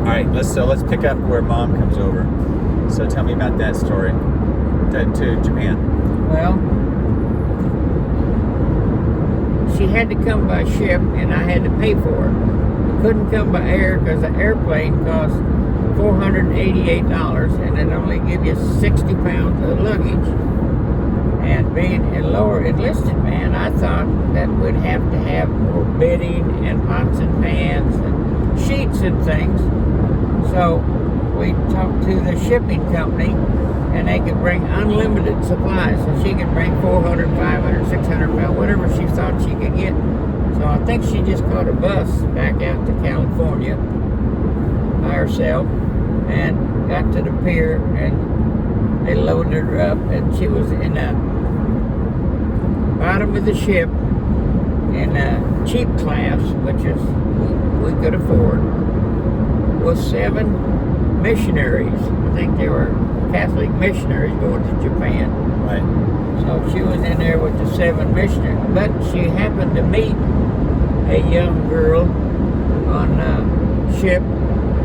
right, let's pick up where Mom comes over. So tell me about that story to Japan. Well, she had to come by ship, and I had to pay for it. We couldn't come by air because the airplane cost $488, and it only give you 60 pounds of luggage. And being a lower enlisted man, I thought that we'd have to have more bedding and pots and pans and sheets and things. So we talked to the shipping company, and they could bring unlimited supplies. So she could bring 400, 500, 600 pounds, whatever she thought she could get. So I think she just caught a bus back out to California by herself and got to the pier, and they loaded her up, and she was in the bottom of the ship in a cheap class, which is we could afford, with 7 missionaries. I think they were Catholic missionaries going to Japan. Right. So she was in there with the 7 missionaries, but she happened to meet a young girl on a ship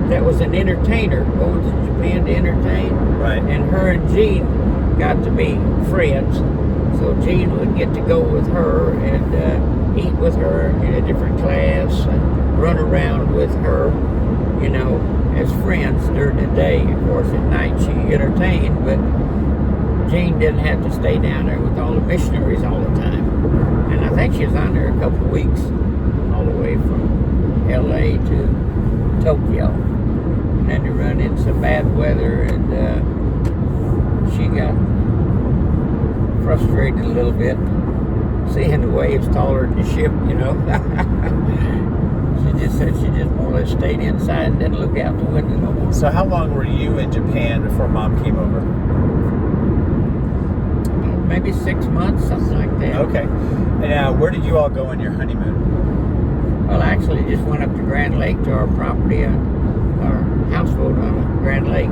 that was an entertainer going to Japan to entertain. Right. And her and Jean got to be friends. So Jean would get to go with her and eat with her in a different class and run around with her, you know, as friends during the day. Of course, at night she entertained, but Jean didn't have to stay down there with all the missionaries all the time. And I think she was on there a couple of weeks, all the way from LA to Tokyo. And then they run into some bad weather, and she got frustrated a little bit, seeing the waves taller than the ship, you know. She just said she just more or less stayed inside and didn't look out the window no more. So how long were you in Japan before Mom came over? Maybe 6 months, something like that. Okay. And now, where did you all go on your honeymoon? Well, actually, just went up to Grand Lake to our property, our houseboat on Grand Lake.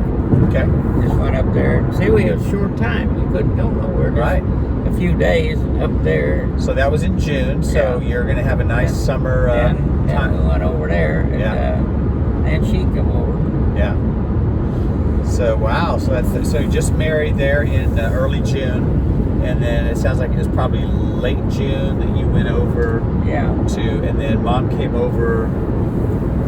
Okay. Just went up there. See, we had a short time. We couldn't go nowhere. Just Right. a few days up there. So that was in June. So Yeah. you're going to have a nice summer And time. we went over there, and and she come over. Yeah. So wow. So so you just married there in early June, and then it sounds like it was probably late June that you went over Yeah. and then Mom came over.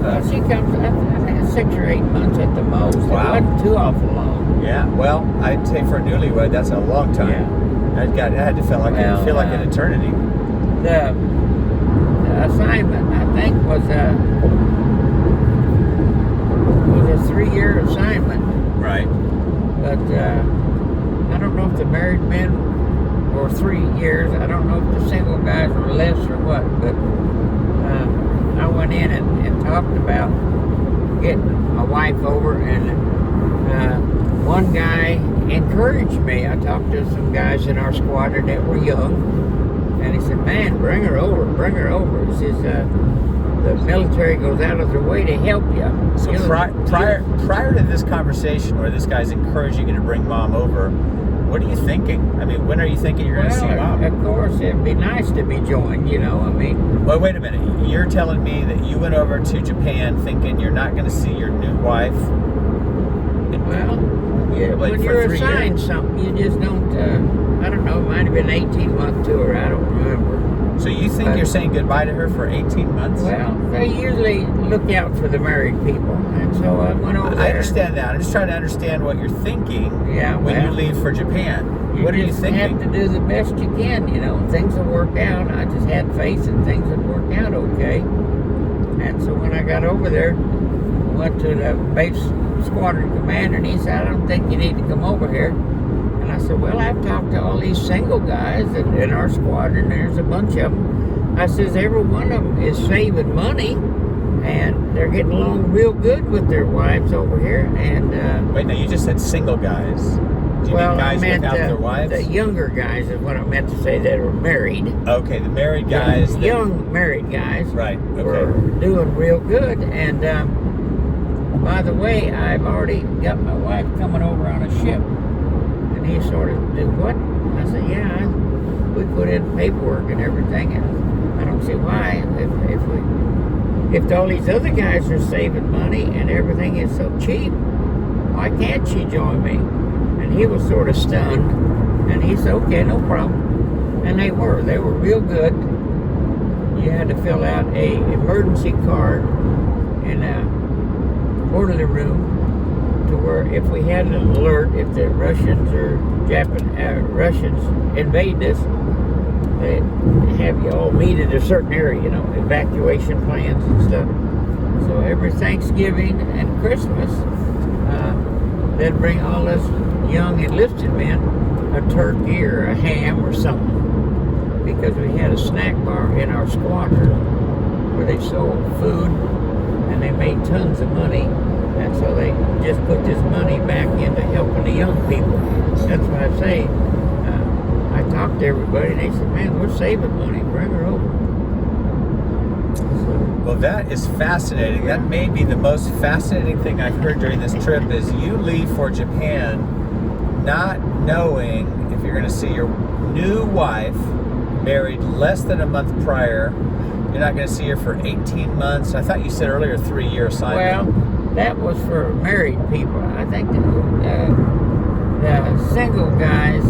Well, she comes, I think 6 or 8 months at the most. Wow. It wasn't too awful long. Yeah. Well, I'd say for a newlywed, that's a long time. Yeah. I had to feel like Well, an eternity. The assignment, I think, was a 3-year assignment. Right. But I don't know if the married men were 3 years. I don't know if the single guys were less or what. But I went in and talked about getting my wife over, and one guy encouraged me. I talked to some guys in our squadron that were young, and he said, "Man, bring her over, bring her over." He says, "The military goes out of their way to help you." So You know, prior to this conversation where this guy's encouraging you to bring Mom over, what are you thinking? I mean, when are you thinking you're going to see Mom? Of course, it'd be nice to be joined, you know. I mean, Well, wait a minute. You're telling me that you went over to Japan thinking you're not going to see your new wife? well, Like when for you're 3 assigned years? something, you just don't. I don't know. It might have been an 18-month tour. I don't remember. So you think you're saying goodbye to her for 18 months? Well, they usually look out for the married people, and so I went over there. I understand that. I'm just trying to understand what you're thinking Yeah, when you well, leave for Japan. What are you just thinking? have to do the best you can, you know. Things will work out. I just had faith that things would work out okay. And so when I got over there, I went to the base squadron commander, and he said, "I don't think you need to come over here." And I said, "Well, I've talked to all these single guys in our squadron. There's a bunch of them." I says, "Every one of them is saving money, and they're getting along real good with their wives over here." And Wait, now you just said single guys. Do you mean guys I meant without their wives? the younger guys is what I meant to say, that are married. Okay, the married guys. The that- young married guys Right, were okay. doing real good. And by the way, I've already got my wife coming over on a ship. And he sort of, "Do what?" I said, "Yeah, we put in paperwork and everything, and I don't see why if we if all these other guys are saving money and everything is so cheap, why can't she join me? And he was sort of stunned, and he said, okay, no problem. And they were real good. You had to fill out a emergency card in a orderly room to where if we had an alert, if the Russians or Russians invade us, they have you all meet in a certain area, you know, evacuation plans and stuff. So every Thanksgiving and Christmas, they'd bring all us young enlisted men a turkey or a ham or something, because we had a snack bar in our squadron where they sold food and they made tons of money, and so they just put this money back into helping the young people. That's what I say. I talked to everybody and they said, man, we're saving money, bring her over. Well, that is fascinating. That may be the most fascinating thing I've heard during this trip is you leave for Japan not knowing if you're going to see your new wife, married less than a month prior. You're not going to see her for 18 months. I thought you said earlier 3-year assignment. Well, that was for married people. I think the single guys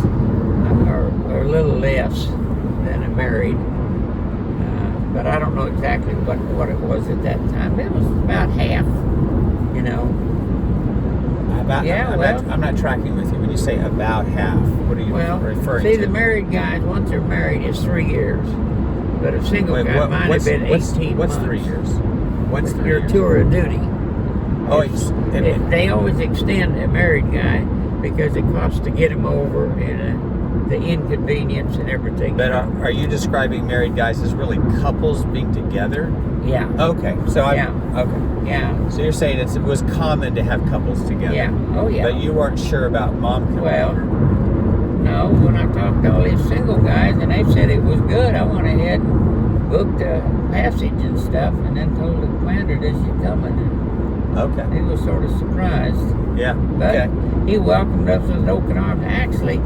are a little less than a married. But I don't know exactly what it was at that time. It was about half, you know. I'm not tracking with you. When you say about half, what are you referring to? See, the married guys, once they're married, it's 3 years. But a single guy might have been 18 what's months. 3 years? What's 3 your years? tour of duty. Oh, They always extend a married guy because it costs to get him over and the inconvenience and everything. But are you describing married guys as really couples being together? Yeah. Okay. So Yeah. Okay. Yeah. So you're saying it was common to have couples together? Yeah. Oh, yeah. But you weren't sure about mom coming Well, over? no, when I talked to all these single guys and they said it was good, I went ahead and booked a passage and stuff and then told the commander that she's coming. Okay. He was sort of surprised. Yeah. But Okay. he welcomed us with open arms. Actually,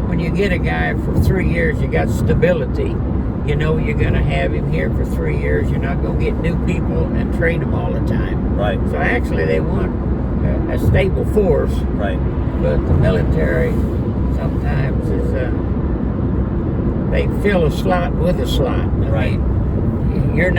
when you get a guy for 3 years, you got stability. You know you're going to have him here for 3 years. You're not going to get new people and train them all the time. Right. So actually they want a stable force. Right. But the military sometimes is they fill a slot with a slot. I Right. mean, you're not